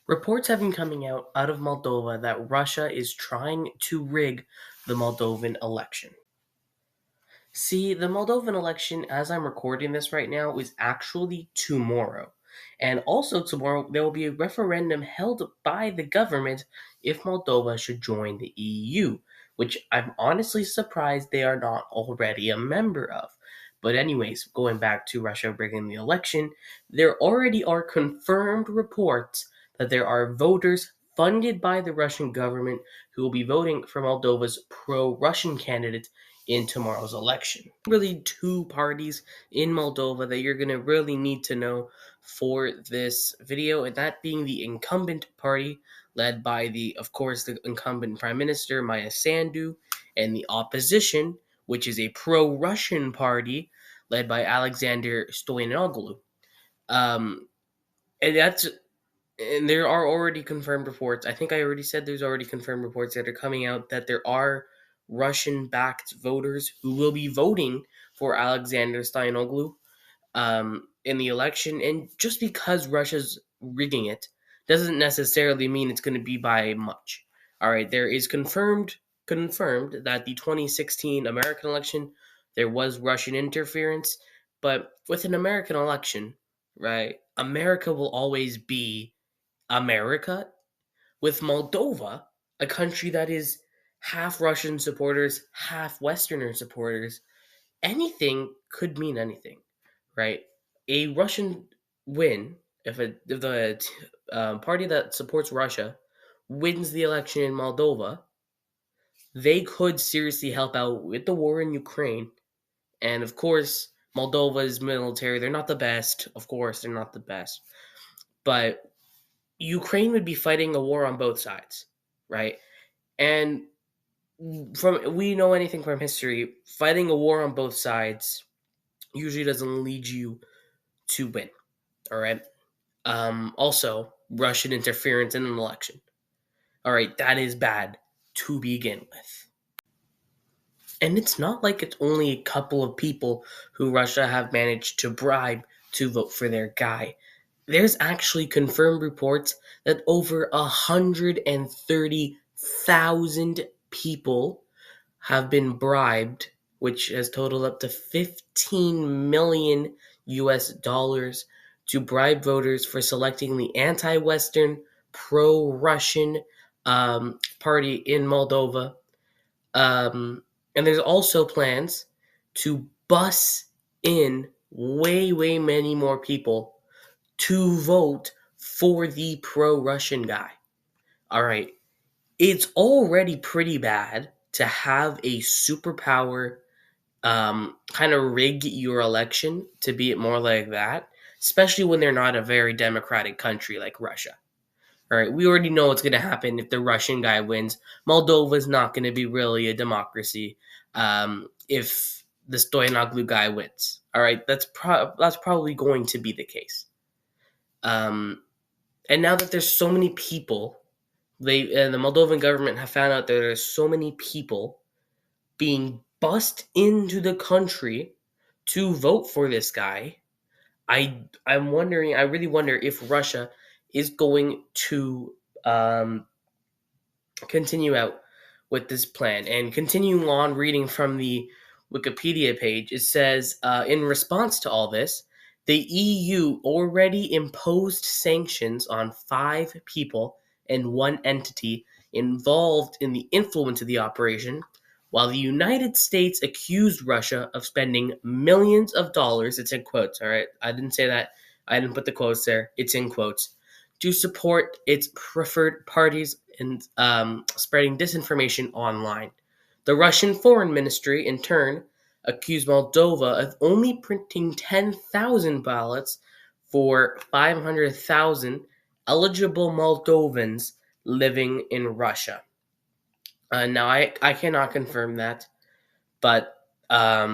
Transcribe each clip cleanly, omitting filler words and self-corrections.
Reports have been coming out of Moldova that Russia is trying to rig the Moldovan election. See, the Moldovan election, as I'm recording this right now, is actually tomorrow. And also tomorrow, there will be a referendum held by the government if Moldova should join the EU, which I'm honestly surprised they are not already a member of. But, anyways, going back to Russia rigging the election, there already are confirmed reports that there are voters funded by the Russian government who will be voting for Moldova's pro Russian candidate in tomorrow's election. Really, two parties in Moldova that you're going to really need to know for this video, and that being the incumbent party, led by of course, the incumbent Prime Minister Maya Sandu, and the opposition, which is a pro-Russian party led by Alexander Stoyanoglu. Um, and that's and there are already confirmed reports. I think I already said there's already confirmed reports that are coming out that there are Russian-backed voters who will be voting for Alexander Stoyanoglu in the election. And just because Russia's rigging it doesn't necessarily mean it's going to be by much. All right, there is confirmed that the 2016 American election there was Russian interference, but with an American election, right, America will always be America. With Moldova, a country that is half Russian supporters, half Westerner supporters, anything could mean anything, right? A Russian win, if the party that supports Russia wins the election in Moldova, they could seriously help out with the war in Ukraine. And of course, Moldova's military, they're not the best. Of course, they're not the best. But Ukraine would be fighting a war on both sides, right? And from we know anything from history, fighting a war on both sides usually doesn't lead you to win. All right. Also, Russian interference in an election. All right, that is bad to begin with. And it's not like it's only a couple of people who Russia have managed to bribe to vote for their guy. There's actually confirmed reports that over 130,000 people have been bribed, which has totaled up to 15 million US dollars to bribe voters for selecting the anti-Western, pro-Russian party in Moldova. And there's also plans to bus in way many more people to vote for the pro-Russian guy. All right. It's already pretty bad to have a superpower kind of rig your election to be it more like that, especially when they're not a very democratic country like Russia. All right, we already know what's going to happen if the Russian guy wins. Moldova's not going to be really a democracy if the Stoyanoglu guy wins. All right, that's probably going to be the case. And now that there's so many people, the Moldovan government have found out that there's so many people being bussed into the country to vote for this guy. I'm wondering. I really wonder if Russia is going to continue out with this plan. And continuing on reading from the Wikipedia page, it says, in response to all this, the EU already imposed sanctions on 5 people and 1 entity involved in the influence of the operation, while the United States accused Russia of spending millions of dollars, it's in quotes, all right? I didn't say that. I didn't put the quotes there. It's in quotes. To support its preferred parties and spreading disinformation online. The Russian Foreign Ministry, in turn, accused Moldova of only printing 10,000 ballots for 500,000 eligible Moldovans living in Russia. Now, I cannot confirm that, but I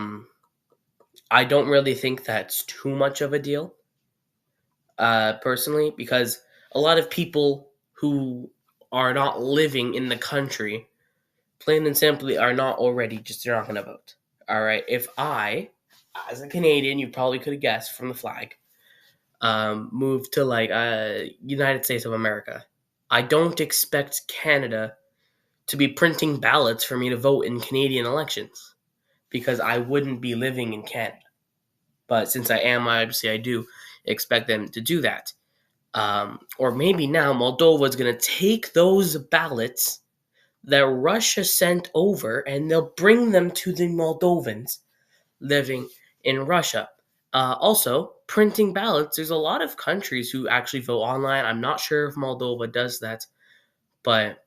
don't really think that's too much of a deal, personally, because a lot of people who are not living in the country, plain and simply, are not already they're not going to vote. All right. If I, as a Canadian, you probably could have guessed from the flag, move to like United States of America. I don't expect Canada to be printing ballots for me to vote in Canadian elections because I wouldn't be living in Canada. But since I am, obviously, I do expect them to do that. Or maybe now Moldova is going to take those ballots that Russia sent over and they'll bring them to the Moldovans living in Russia. Also, printing ballots, there's a lot of countries who actually vote online. I'm not sure if Moldova does that, but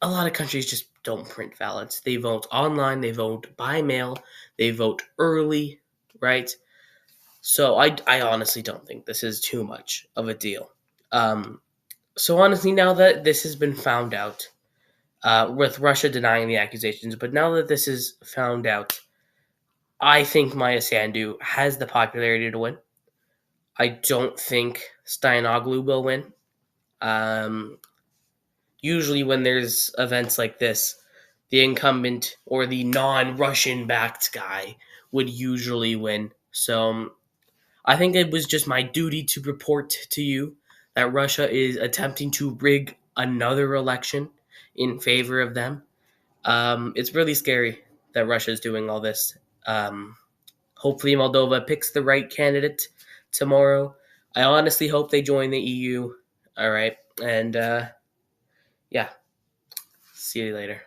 a lot of countries just don't print ballots. They vote online, they vote by mail, they vote early, right? So I honestly don't think this is too much of a deal. Um, so honestly, now that this has been found out, with Russia denying the accusations, but now that this is found out, I think Maya Sandu has the popularity to win. I don't think Steinoglu will win. Um, Usually, when there's events like this, the incumbent or the non-Russian backed guy would usually win. So I think it was just my duty to report to you that Russia is attempting to rig another election in favor of them. It's really scary that Russia is doing all this. Um, Hopefully, Moldova picks the right candidate tomorrow. I honestly hope they join the EU. All right. And yeah, see you later.